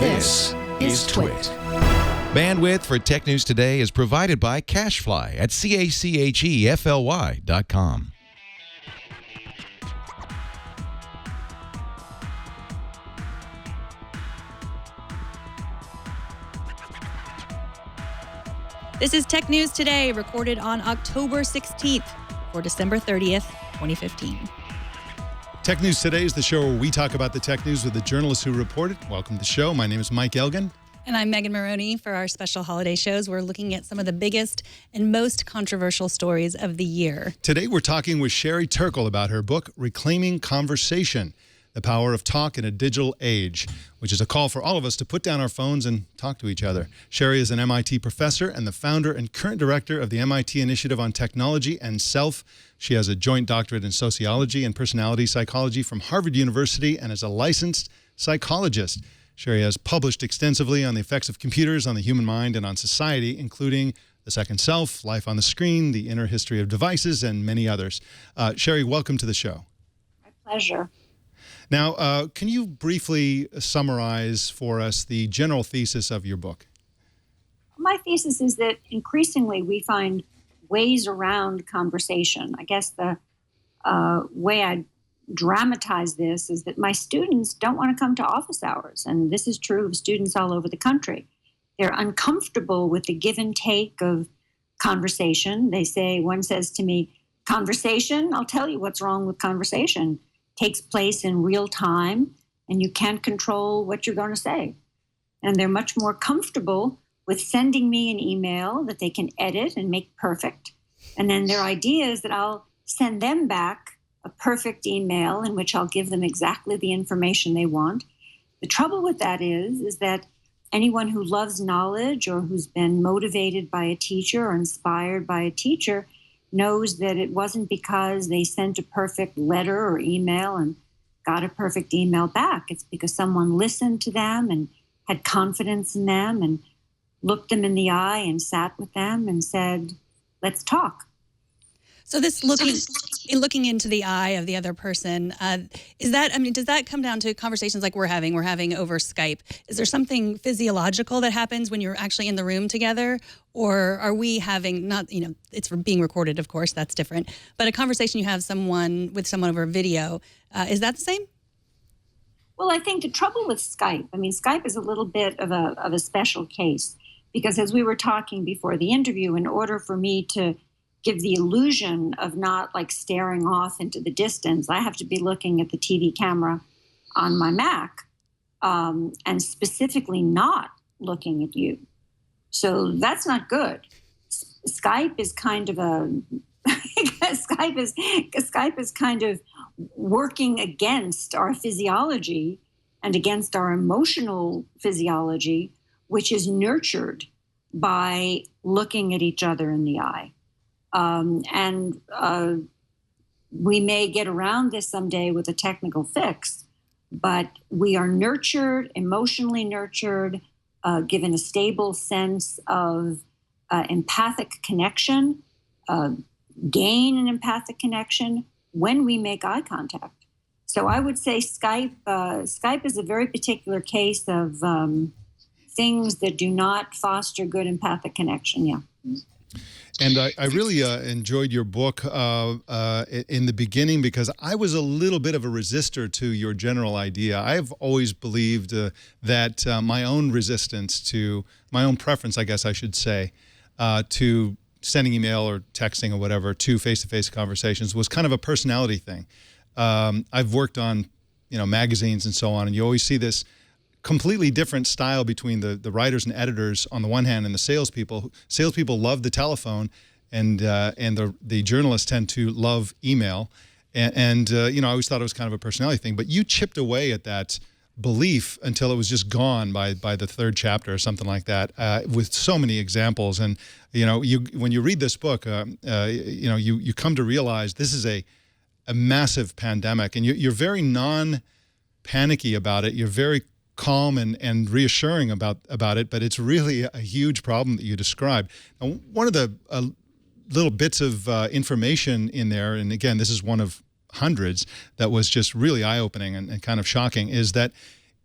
This is Twit. Bandwidth for Tech News Today is provided by CacheFly at CACHEFLY.com. This is Tech News Today, recorded on October 16th for December 30th, 2015. Tech News Today is the show where we talk about the tech news with the journalists who report it. Welcome to the show. My name is Mike Elgan. And I'm Megan Morrone. For our special holiday shows, we're looking at some of the biggest and most controversial stories of the year. Today, we're talking with Sherry Turkle about her book, Reclaiming Conversation, The Power of Talk in a Digital Age, which is a call for all of us to put down our phones and talk to each other. Sherry is an MIT professor and the founder and current director of the MIT Initiative on Technology and Self. She has a joint doctorate in sociology and personality psychology from Harvard University and is a licensed psychologist. Sherry has published extensively on the effects of computers on the human mind and on society, including The Second Self, Life on the Screen, The Inner History of Devices, and many others. Sherry, welcome to the show. My pleasure. Now, can you briefly summarize for us the general thesis of your book? My thesis is that increasingly we find ways around conversation. I guess the way I dramatize this is that my students don't want to come to office hours, and this is true of students all over the country. They're uncomfortable with the give and take of conversation. One says to me, conversation? I'll tell you what's wrong with conversation. Takes place in real time, and you can't control what you're going to say. And they're much more comfortable with sending me an email that they can edit and make perfect. And then their idea is that I'll send them back a perfect email in which I'll give them exactly the information they want. The trouble with that is that anyone who loves knowledge or who's been motivated by a teacher or inspired by a teacher knows that it wasn't because they sent a perfect letter or email and got a perfect email back. It's because someone listened to them and had confidence in them and looked them in the eye and sat with them and said, let's talk. So this looking into the eye of the other person, does that come down to conversations like we're having over Skype? Is there something physiological that happens when you're actually in the room together? Or are we having, it's being recorded, of course, that's different, but a conversation you have with someone over video, is that the same? Well, I think the trouble with Skype, Skype is a little bit of a special case, because as we were talking before the interview, in order for me to give the illusion of not like staring off into the distance, I have to be looking at the TV camera on my Mac, and specifically not looking at you. So that's not good. Skype is kind of Skype is kind of working against our physiology and against our emotional physiology, which is nurtured by looking at each other in the eye. We may get around this someday with a technical fix, but we are nurtured, emotionally nurtured, given a stable sense of empathic connection, gain an empathic connection when we make eye contact. So I would say Skype is a very particular case of things that do not foster good empathic connection, yeah. And I really enjoyed your book in the beginning because I was a little bit of a resistor to your general idea. I've always believed that my own resistance to, my own preference, I guess I should say, to sending email or texting or whatever to face-to-face conversations was kind of a personality thing. I've worked on, magazines and so on, and you always see this completely different style between the writers and editors on the one hand and the salespeople. Salespeople love the telephone, and the journalists tend to love email. And I always thought it was kind of a personality thing. But you chipped away at that belief until it was just gone by the third chapter or something like that, with so many examples. And when you read this book, you come to realize this is a massive pandemic, and you're very non-panicky about it. You're very calm and reassuring about it, but it's really a huge problem that you describe. Now, one of the little bits of information in there, and again, this is one of hundreds that was just really eye-opening and kind of shocking, is that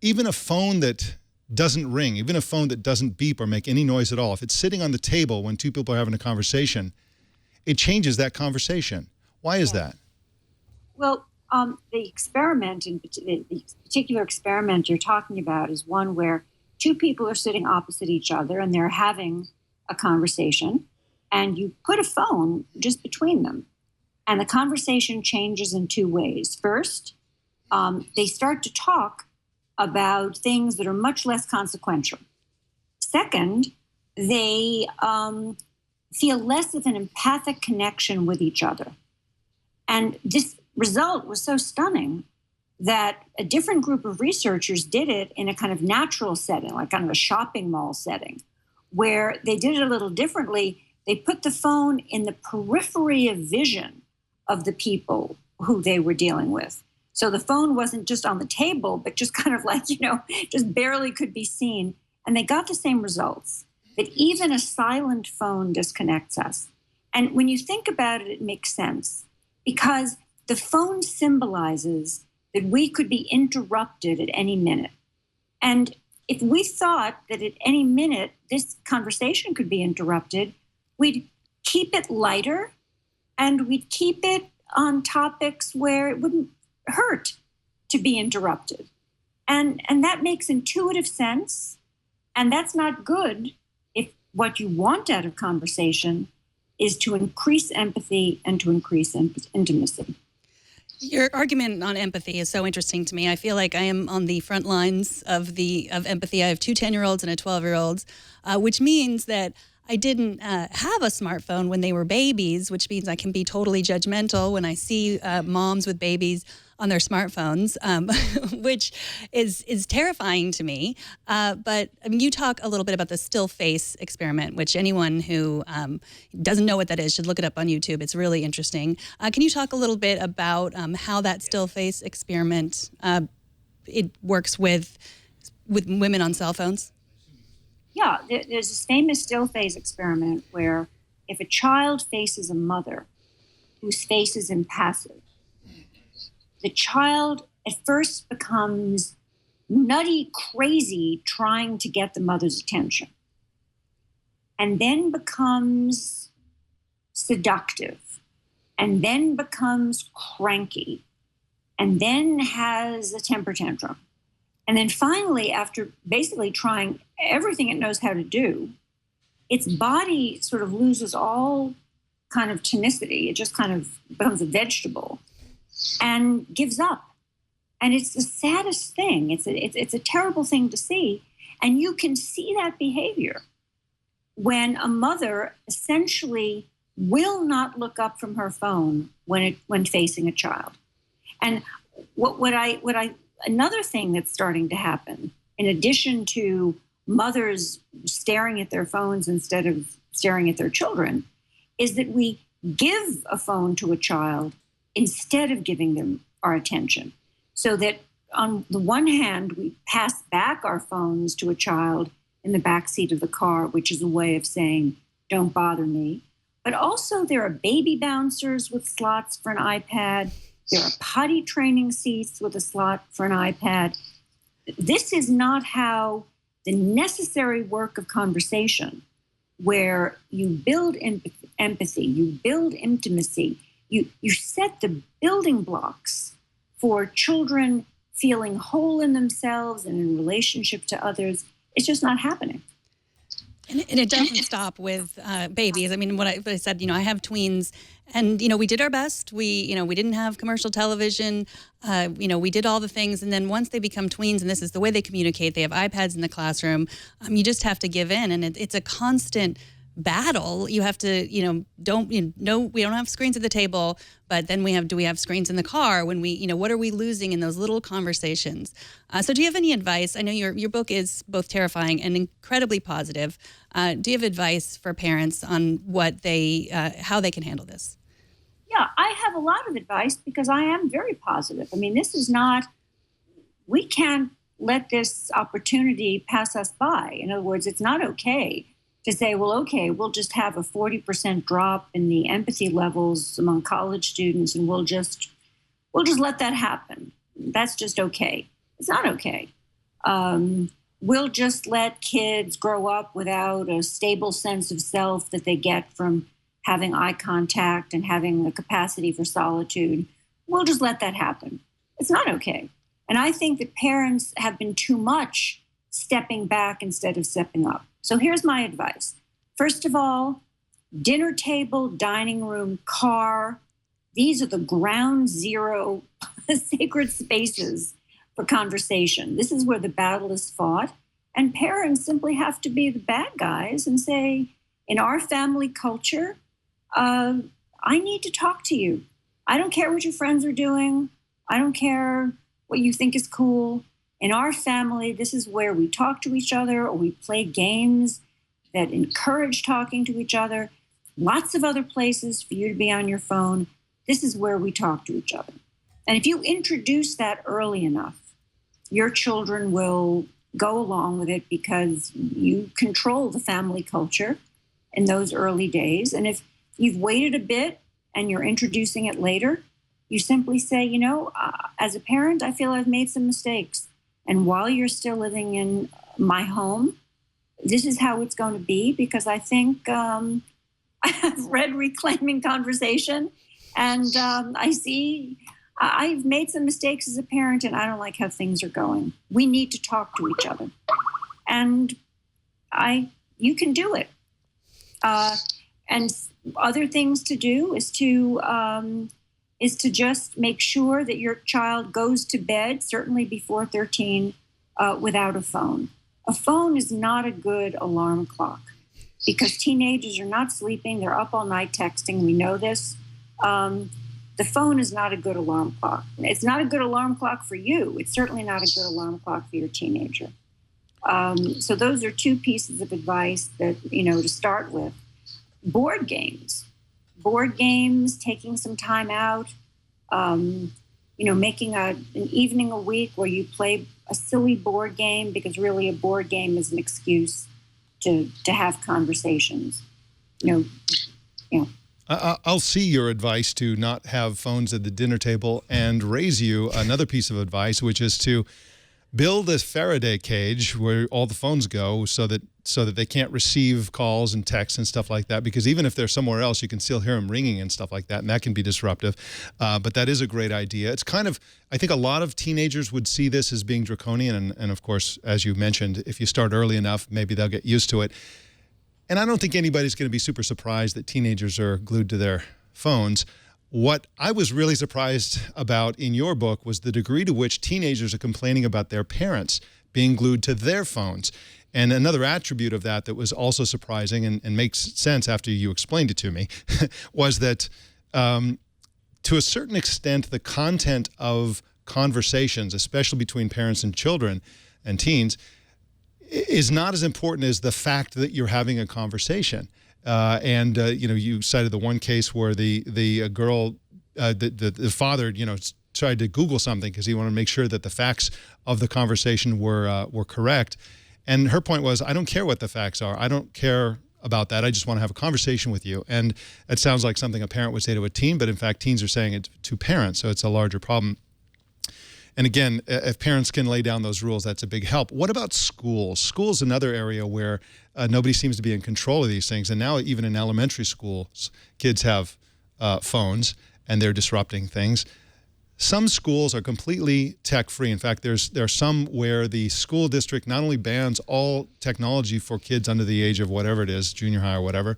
even a phone that doesn't ring, even a phone that doesn't beep or make any noise at all, if it's sitting on the table when two people are having a conversation, it changes that conversation. Why is that? Well, the experiment, the particular experiment you're talking about, is one where two people are sitting opposite each other and they're having a conversation, and you put a phone just between them. And the conversation changes in two ways. First, they start to talk about things that are much less consequential. Second, they feel less of an empathic connection with each other. And this result was so stunning that a different group of researchers did it in a kind of natural setting, like kind of a shopping mall setting, where they did it a little differently. They put the phone in the periphery of vision of the people who they were dealing with. So the phone wasn't just on the table, but just kind of like, just barely could be seen. And they got the same results, that even a silent phone disconnects us. And when you think about it, it makes sense, because the phone symbolizes that we could be interrupted at any minute. And if we thought that at any minute this conversation could be interrupted, we'd keep it lighter and we'd keep it on topics where it wouldn't hurt to be interrupted. And that makes intuitive sense. And that's not good if what you want out of conversation is to increase empathy and to increase intimacy. Your argument on empathy is so interesting to me. I feel like I am on the front lines of empathy. I have two 10-year-olds and a 12-year-old, which means that I didn't have a smartphone when they were babies, which means I can be totally judgmental when I see moms with babies on their smartphones, which is terrifying to me. But I mean, you talk a little bit about the still face experiment, which anyone who doesn't know what that is should look it up on YouTube. It's really interesting. Can you talk a little bit about how that still face experiment it works with women on cell phones? Yeah, there's this famous still face experiment where if a child faces a mother whose face is impassive, the child at first becomes nutty crazy trying to get the mother's attention, and then becomes seductive, and then becomes cranky, and then has a temper tantrum. And then finally, after basically trying everything it knows how to do, its body sort of loses all kind of tonicity. It just kind of becomes a vegetable and gives up. And it's the saddest thing. It's a terrible thing to see. And you can see that behavior when a mother essentially will not look up from her phone when facing a child. And another thing that's starting to happen, in addition to mothers staring at their phones instead of staring at their children, is that we give a phone to a child instead of giving them our attention. So that on the one hand, we pass back our phones to a child in the back seat of the car, which is a way of saying, don't bother me. But also there are baby bouncers with slots for an iPad. There are potty training seats with a slot for an iPad. This is not how the necessary work of conversation, where you build empathy, you build intimacy, you set the building blocks for children feeling whole in themselves and in relationship to others. It's just not happening. And it doesn't stop with babies. I mean, what I said, I have tweens, and we did our best. We didn't have commercial television. We did all the things, and then once they become tweens, and this is the way they communicate, they have iPads in the classroom. You just have to give in, and it's a constant battle. You have to, we don't have screens at the table, but then do we have screens in the car when what are we losing in those little conversations? So do you have any advice? I know your book is both terrifying and incredibly positive. Do you have advice for parents on how they can handle this? Yeah, I have a lot of advice because I am very positive. I mean, we can't let this opportunity pass us by. In other words, it's not okay to say, well, okay, we'll just have a 40% drop in the empathy levels among college students, and we'll just let that happen. That's just okay. It's not okay. we'll just let kids grow up without a stable sense of self that they get from having eye contact and having the capacity for solitude. We'll just let that happen. It's not okay. And I think that parents have been too much stepping back instead of stepping up. So here's my advice. First of all, dinner table, dining room, car, these are the ground zero sacred spaces for conversation. This is where the battle is fought. And parents simply have to be the bad guys and say, in our family culture, I need to talk to you. I don't care what your friends are doing. I don't care what you think is cool. In our family, this is where we talk to each other or we play games that encourage talking to each other. Lots of other places for you to be on your phone. This is where we talk to each other. And if you introduce that early enough, your children will go along with it because you control the family culture in those early days. And if you've waited a bit and you're introducing it later, you simply say, you know, as a parent, I feel I've made some mistakes. And while you're still living in my home, this is how it's going to be, because I think I have read Reclaiming Conversation, and I see I've made some mistakes as a parent, and I don't like how things are going. We need to talk to each other. And you can do it. And other things to do is to just make sure that your child goes to bed, certainly before 13, without a phone. A phone is not a good alarm clock because teenagers are not sleeping. They're up all night texting. We know this. The phone is not a good alarm clock. It's not a good alarm clock for you. It's certainly not a good alarm clock for your teenager. So those are two pieces of advice that, to start with. Board games, taking some time out, making an evening a week where you play a silly board game, because really a board game is an excuse to have conversations. I'll see your advice to not have phones at the dinner table and raise you another piece of advice, which is to build a Faraday cage where all the phones go so that they can't receive calls and texts and stuff like that, because even if they're somewhere else, you can still hear them ringing and stuff like that, and that can be disruptive. But that is a great idea. It's kind of, I think a lot of teenagers would see this as being draconian, and of course, as you mentioned, if you start early enough, maybe they'll get used to it. And I don't think anybody's going to be super surprised that teenagers are glued to their phones. What I was really surprised about in your book was the degree to which teenagers are complaining about their parents being glued to their phones. And another attribute of that was also surprising and makes sense after you explained it to me was that to a certain extent, the content of conversations, especially between parents and children and teens, is not as important as the fact that you're having a conversation. You cited the one case where the girl, the father, tried to Google something because he wanted to make sure that the facts of the conversation were correct. And her point was, I don't care what the facts are. I don't care about that. I just want to have a conversation with you. And it sounds like something a parent would say to a teen, but in fact, teens are saying it to parents, so it's a larger problem. And again, if parents can lay down those rules, that's a big help. What about schools? School's another area where nobody seems to be in control of these things. And now even in elementary schools, kids have phones and they're disrupting things. Some schools are completely tech-free. In fact, there are some where the school district not only bans all technology for kids under the age of whatever it is, junior high or whatever,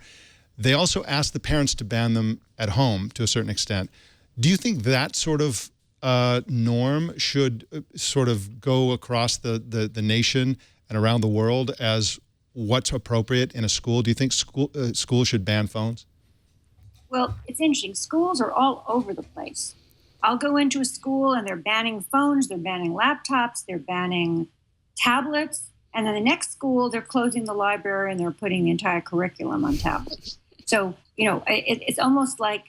they also ask the parents to ban them at home to a certain extent. Do you think that sort of norm should sort of go across the nation and around the world as what's appropriate in a school? Do you think schools should ban phones? Well, it's interesting. Schools are all over the place. I'll go into a school and they're banning phones, they're banning laptops, they're banning tablets. And then the next school, they're closing the library and they're putting the entire curriculum on tablets. So, it's almost like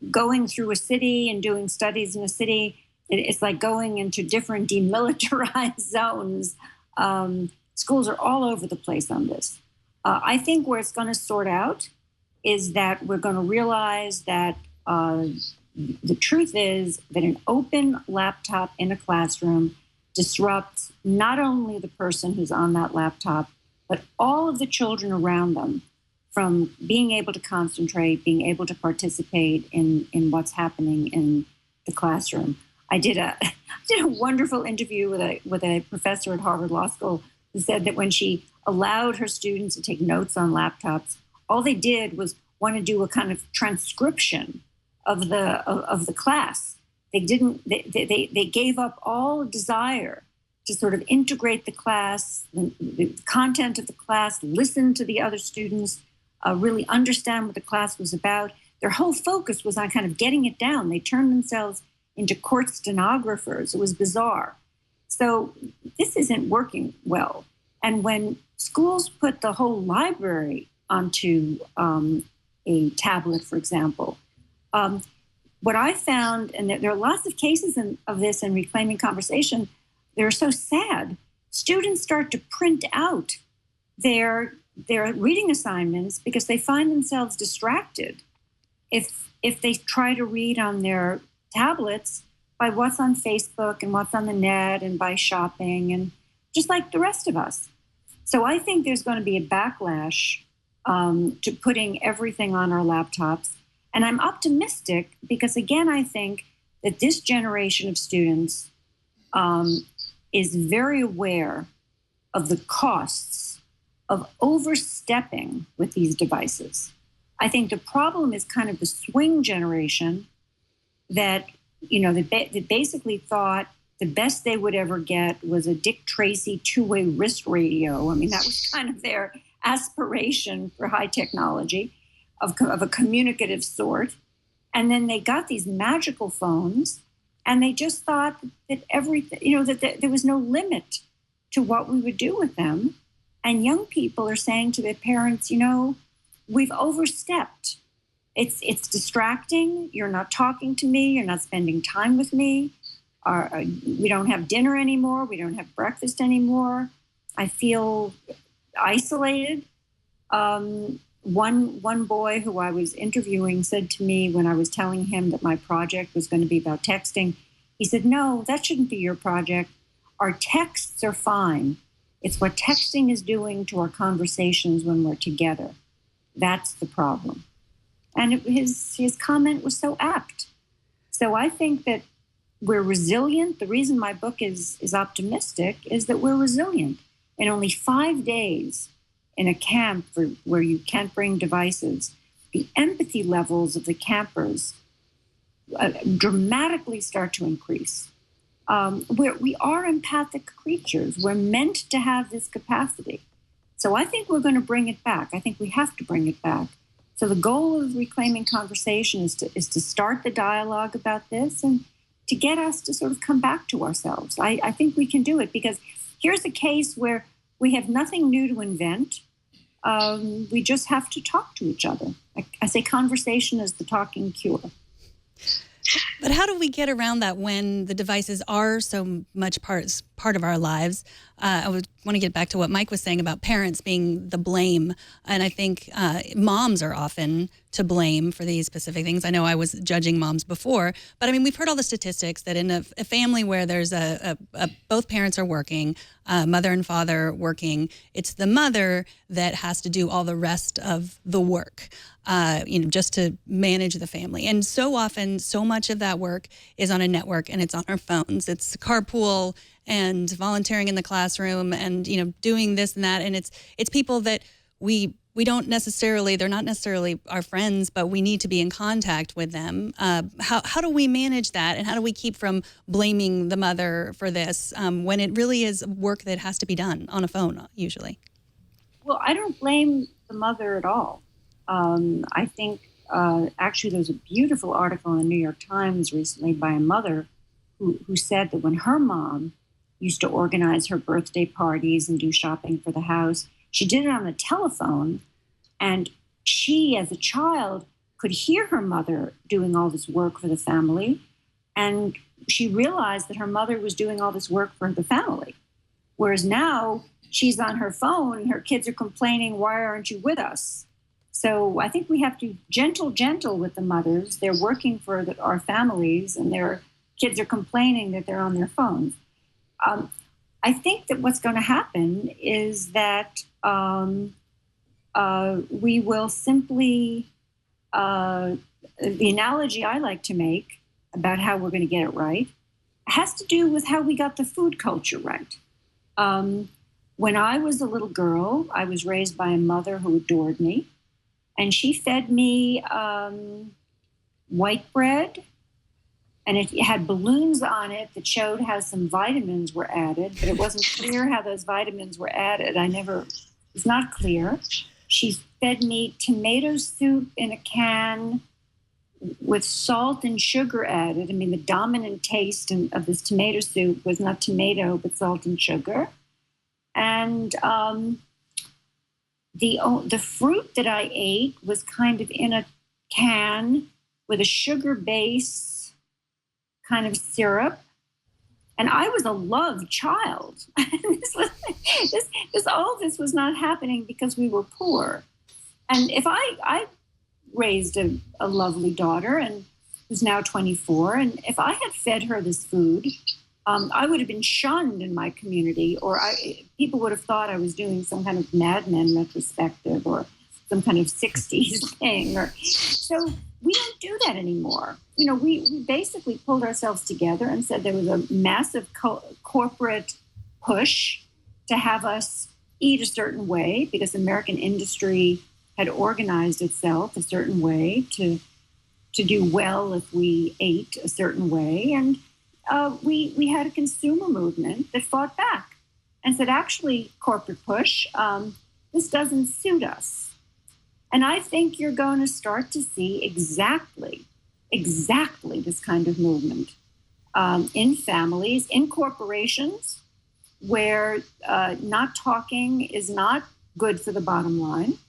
going through a city and doing studies in a city. It's like going into different demilitarized zones. Schools are all over the place on this. I think where it's going to sort out is that we're going to realize that the truth is that an open laptop in a classroom disrupts not only the person who's on that laptop, but all of the children around them from being able to concentrate, being able to participate in what's happening in the classroom. I did a wonderful interview with a professor at Harvard Law School who said that when she allowed her students to take notes on laptops, all they did was want to do a kind of transcription of the class. They didn't. They gave up all desire to sort of integrate the class, the content of the class, listen to the other students, really understand what the class was about. Their whole focus was on kind of getting it down. They turned themselves into court stenographers. It was bizarre. So this isn't working well. And when schools put the whole library onto a tablet, for example, what I found, and there are lots of cases of this in Reclaiming Conversation, they're so sad. Students start to print out their reading assignments because they find themselves distracted if they try to read on their tablets by what's on Facebook and what's on the net and by shopping and just like the rest of us. So I think there's going to be a backlash to putting everything on our laptops. And I'm optimistic because, again, I think that this generation of students is very aware of the costs of overstepping with these devices. I think the problem is kind of the swing generation that, that basically thought the best they would ever get was a Dick Tracy two-way wrist radio. I mean, that was kind of their aspiration for high technology of a communicative sort. And then they got these magical phones and they just thought that everything, that there was no limit to what we would do with them. And young people are saying to their parents, we've overstepped. It's distracting. You're not talking to me. You're not spending time with me. We don't have dinner anymore. We don't have breakfast anymore. I feel isolated. One boy who I was interviewing said to me when I was telling him that my project was going to be about texting, he said, "No, that shouldn't be your project. Our texts are fine. It's what texting is doing to our conversations when we're together. That's the problem." And his comment was so apt. So I think that we're resilient. The reason my book is optimistic is that we're resilient. In only 5 days in a camp where you can't bring devices, the empathy levels of the campers dramatically start to increase. We are empathic creatures. We're meant to have this capacity. So I think we're going to bring it back. I think we have to bring it back. So the goal of Reclaiming Conversation is to start the dialogue about this and to get us to sort of come back to ourselves. I think we can do it because here's a case where we have nothing new to invent. We just have to talk to each other. I say conversation is the talking cure. But how do we get around that when the devices are so much part of our lives? I want to get back to what Mike was saying about parents being the blame. And I think moms are often to blame for these specific things. I know I was judging moms before, but I mean, we've heard all the statistics that in a family where there's both parents are working, mother and father working, it's the mother that has to do all the rest of the work, just to manage the family. And so often, so much of that work is on a network and it's on our phones. It's carpool and volunteering in the classroom and, doing this and that. And it's people that we don't necessarily, they're not necessarily our friends, but we need to be in contact with them. How do we manage that? And how do we keep from blaming the mother for this when it really is work that has to be done on a phone usually? Well, I don't blame the mother at all. I think actually there was a beautiful article in the New York Times recently by a mother who said that when her mom used to organize her birthday parties and do shopping for the house, she did it on the telephone, and she, as a child, could hear her mother doing all this work for the family, and she realized that her mother was doing all this work for the family. Whereas now she's on her phone, and her kids are complaining, "Why aren't you with us?" So I think we have to gentle with the mothers. They're working for our families, and their kids are complaining that they're on their phones. I think that what's going to happen is that we will simply, the analogy I like to make about how we're going to get it right has to do with how we got the food culture right. When I was a little girl, I was raised by a mother who adored me, and she fed me white bread, and it had balloons on it that showed how some vitamins were added, but it wasn't clear how those vitamins were added. It was not clear. She fed me tomato soup in a can with salt and sugar added. I mean, the dominant taste of this tomato soup was not tomato, but salt and sugar. And the fruit that I ate was kind of in a can with a sugar base kind of syrup. And I was a loved child. All this was not happening because we were poor. And if I raised a lovely daughter and who's now 24, and if I had fed her this food, I would have been shunned in my community, or people would have thought I was doing some kind of Mad Men retrospective or some kind of 60s thing. So we don't do that anymore. You know, we basically pulled ourselves together and said there was a massive corporate push to have us eat a certain way because American industry had organized itself a certain way to do well if we ate a certain way. And we had a consumer movement that fought back and said, actually, corporate push, this doesn't suit us. And I think you're going to start to see exactly this kind of movement in families, in corporations, where not talking is not good for the bottom line.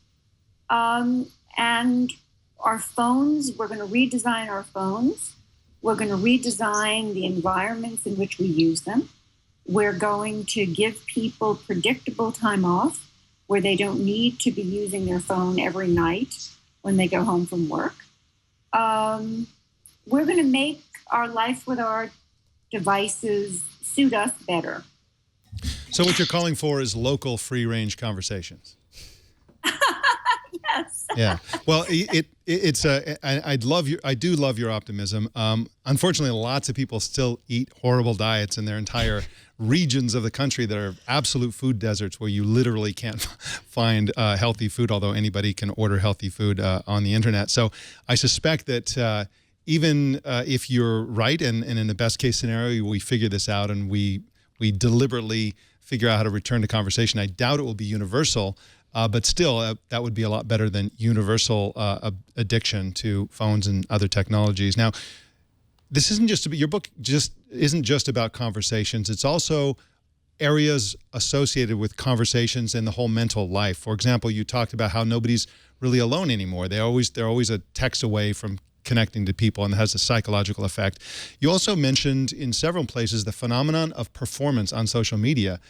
And our phones, we're going to redesign our phones. We're going to redesign the environments in which we use them. We're going to give people predictable time off where they don't need to be using their phone every night when they go home from work. We're going to make our life with our devices suit us better. So what you're calling for is local free-range conversations. Yes. Yeah. Well, I do love your optimism. Unfortunately, lots of people still eat horrible diets in their entire regions of the country that are absolute food deserts where you literally can't find healthy food, although anybody can order healthy food on the internet. So I suspect that even if you're right, and in the best case scenario, we figure this out and we deliberately figure out how to return to conversation, I doubt it will be universal. But still, that would be a lot better than universal addiction to phones and other technologies. Now, this isn't just your book isn't just about conversations. It's also areas associated with conversations and the whole mental life. For example, you talked about how nobody's really alone anymore. They're always a text away from connecting to people, and it has a psychological effect. You also mentioned in several places the phenomenon of performance on social media.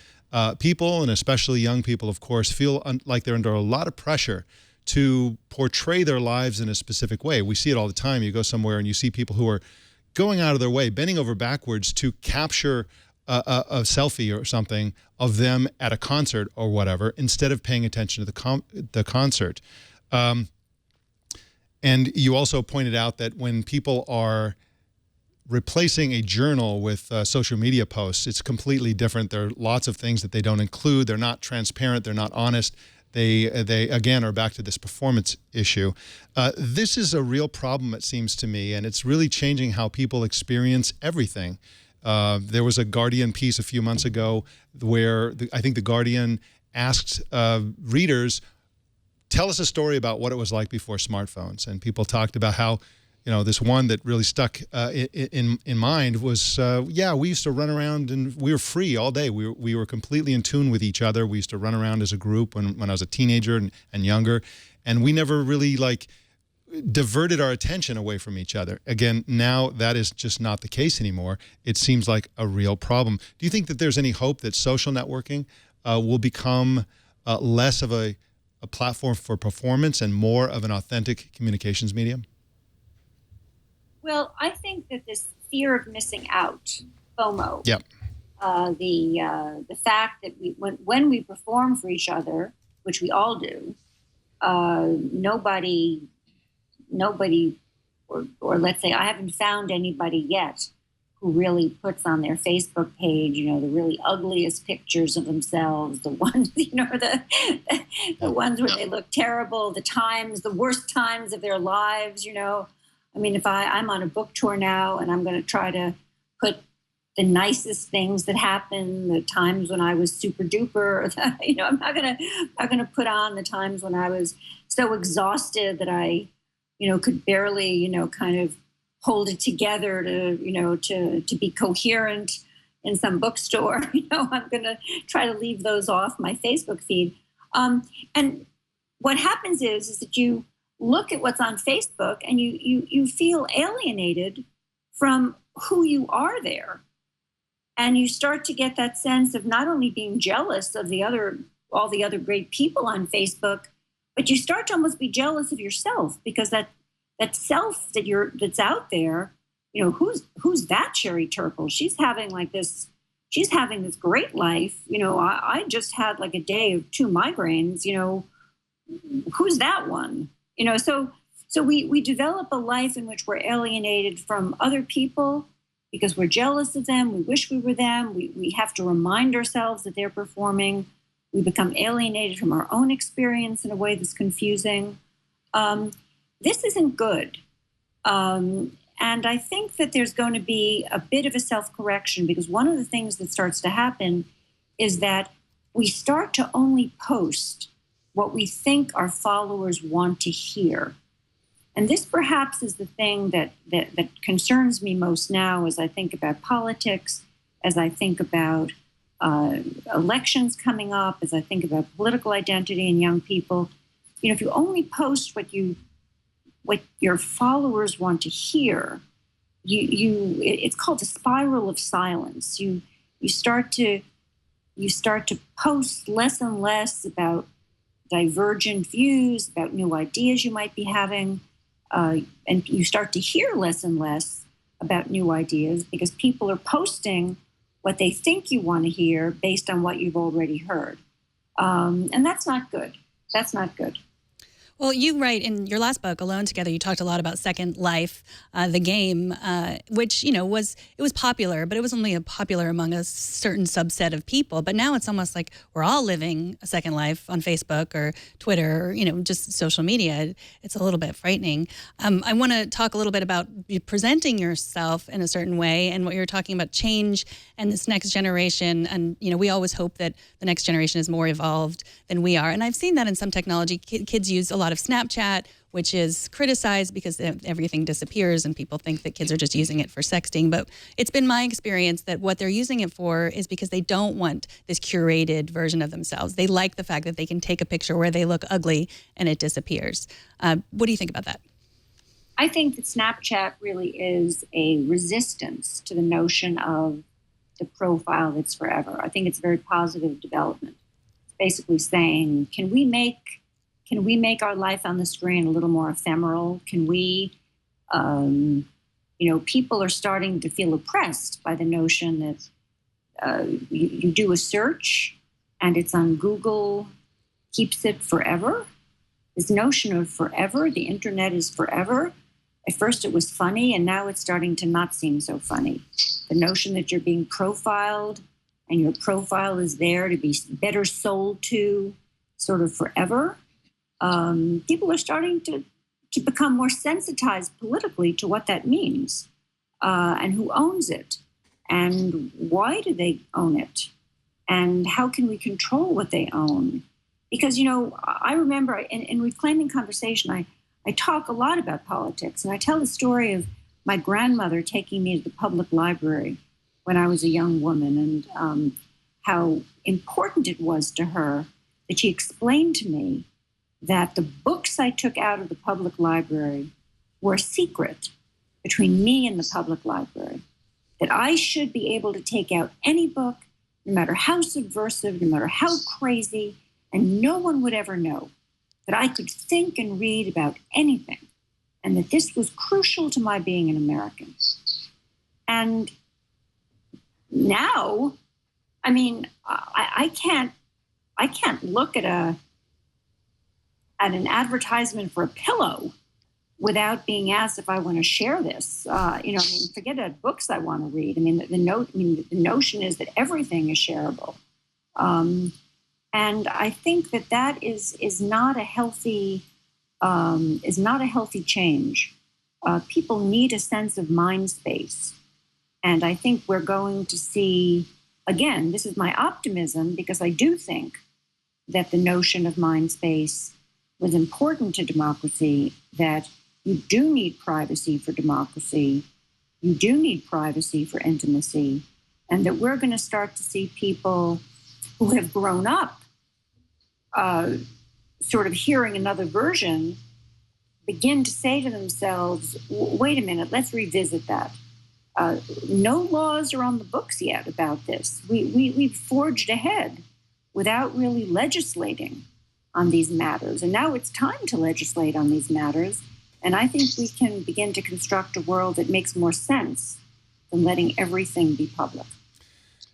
People, and especially young people, of course, feel like they're under a lot of pressure to portray their lives in a specific way. We see it all the time. You go somewhere and you see people who are going out of their way, bending over backwards to capture a selfie or something of them at a concert or whatever, instead of paying attention to the concert. And you also pointed out that when people are replacing a journal with social media posts, it's completely different. There are lots of things that they don't include. They're not transparent. They're not honest. They again are back to this performance issue. This is a real problem, it seems to me, and it's really changing how people experience everything. There was a Guardian piece a few months ago where I think the Guardian asked readers, tell us a story about what it was like before smartphones. And people talked about how, this one that really stuck in mind was, we used to run around and we were free all day. We were completely in tune with each other. We used to run around as a group when I was a teenager and younger. And we never really diverted our attention away from each other. Again, now that is just not the case anymore. It seems like a real problem. Do you think that there's any hope that social networking will become less of a platform for performance and more of an authentic communications medium? Well, I think that this fear of missing out, FOMO, yep. the fact that when we perform for each other, which we all do, nobody, or let's say I haven't found anybody yet who really puts on their Facebook page, the really ugliest pictures of themselves, the ones, the ones where they look terrible, the worst times of their lives, I mean, if I'm on a book tour now and I'm going to try to put the nicest things that happened, the times when I was super duper, I'm not going to put on the times when I was so exhausted that I, could barely, kind of hold it together to be coherent in some bookstore. I'm going to try to leave those off my Facebook feed. And what happens is that you look at what's on Facebook and you feel alienated from who you are there. And you start to get that sense of not only being jealous of all the other great people on Facebook, but you start to almost be jealous of yourself, because that self that's out there, who's that Sherry Turkle? She's having this great life. I just had like a day of 2 migraines, who's that one? So we develop a life in which we're alienated from other people because we're jealous of them. We wish we were them. We have to remind ourselves that they're performing. We become alienated from our own experience in a way that's confusing. This isn't good. And I think that there's going to be a bit of a self-correction, because one of the things that starts to happen is that we start to only post what we think our followers want to hear. And this perhaps is the thing that concerns me most now as I think about politics, as I think about elections coming up, as I think about political identity in young people. If you only post what your followers want to hear, it's called a spiral of silence. You start to post less and less about divergent views, about new ideas you might be having, and you start to hear less and less about new ideas because people are posting what they think you want to hear based on what you've already heard. And that's not good. That's not good. Well, you write in your last book, Alone Together, you talked a lot about Second Life, the game, which, was popular, but it was only popular among a certain subset of people. But now it's almost like we're all living a second life on Facebook or Twitter, or, just social media. It's a little bit frightening. I want to talk a little bit about presenting yourself in a certain way and what you're talking about change and this next generation. And, we always hope that the next generation is more evolved than we are. And I've seen that in some technology. Kids use a lot of Snapchat, which is criticized because everything disappears and people think that kids are just using it for sexting. But it's been my experience that what they're using it for is because they don't want this curated version of themselves. They like the fact that they can take a picture where they look ugly and it disappears. What do you think about that? I think that Snapchat really is a resistance to the notion of the profile that's forever. I think it's a very positive development. It's basically saying, can we make our life on the screen a little more ephemeral? Can we, people are starting to feel oppressed by the notion that you do a search and it's on Google, keeps it forever. This notion of forever, the internet is forever. At first it was funny, and now it's starting to not seem so funny. The notion that you're being profiled and your profile is there to be better sold to sort of forever. People are starting to become more sensitized politically to what that means and who owns it and why do they own it and how can we control what they own. Because, I remember in Reclaiming Conversation, I talk a lot about politics, and I tell the story of my grandmother taking me to the public library when I was a young woman and how important it was to her that she explained to me that the books I took out of the public library were a secret between me and the public library, that I should be able to take out any book, no matter how subversive, no matter how crazy, and no one would ever know, that I could think and read about anything, and that this was crucial to my being an American. And now I mean, I can't look at an advertisement for a pillow without being asked if I want to share this. I mean, forget books I want to read. I mean, the notion is that everything is shareable, and I think that is not a healthy change. People need a sense of mind space, and I think we're going to see. Again, this is my optimism because I do think that the notion of mind space was important to democracy, that you do need privacy for democracy, you do need privacy for intimacy, and that we're going to start to see people who have grown up sort of hearing another version begin to say to themselves, wait a minute, let's revisit that. No laws are on the books yet about this. We've forged ahead without really legislating on these matters. And now it's time to legislate on these matters. And I think we can begin to construct a world that makes more sense than letting everything be public.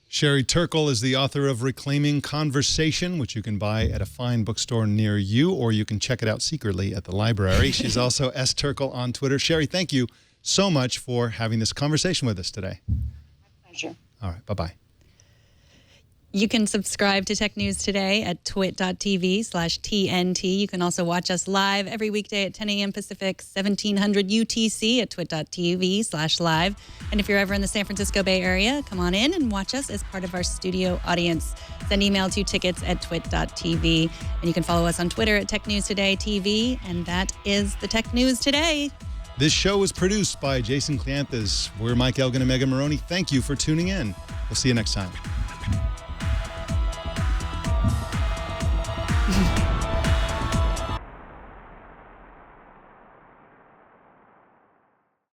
Sherry Turkle is the author of Reclaiming Conversation, which you can buy at a fine bookstore near you, or you can check it out secretly at the library. She's also S. Turkle on Twitter. Sherry, thank you so much for having this conversation with us today. My pleasure. All right, bye-bye. You can subscribe to Tech News Today at twit.tv/TNT. You can also watch us live every weekday at 10 a.m. Pacific, 1700 UTC at twit.tv/live. And if you're ever in the San Francisco Bay Area, come on in and watch us as part of our studio audience. Send email to tickets@twit.tv. And you can follow us on Twitter at Tech News Today TV. And that is the Tech News Today. This show was produced by Jason Cleanthus. We're Mike Elgan and Megan Morrone. Thank you for tuning in. We'll see you next time.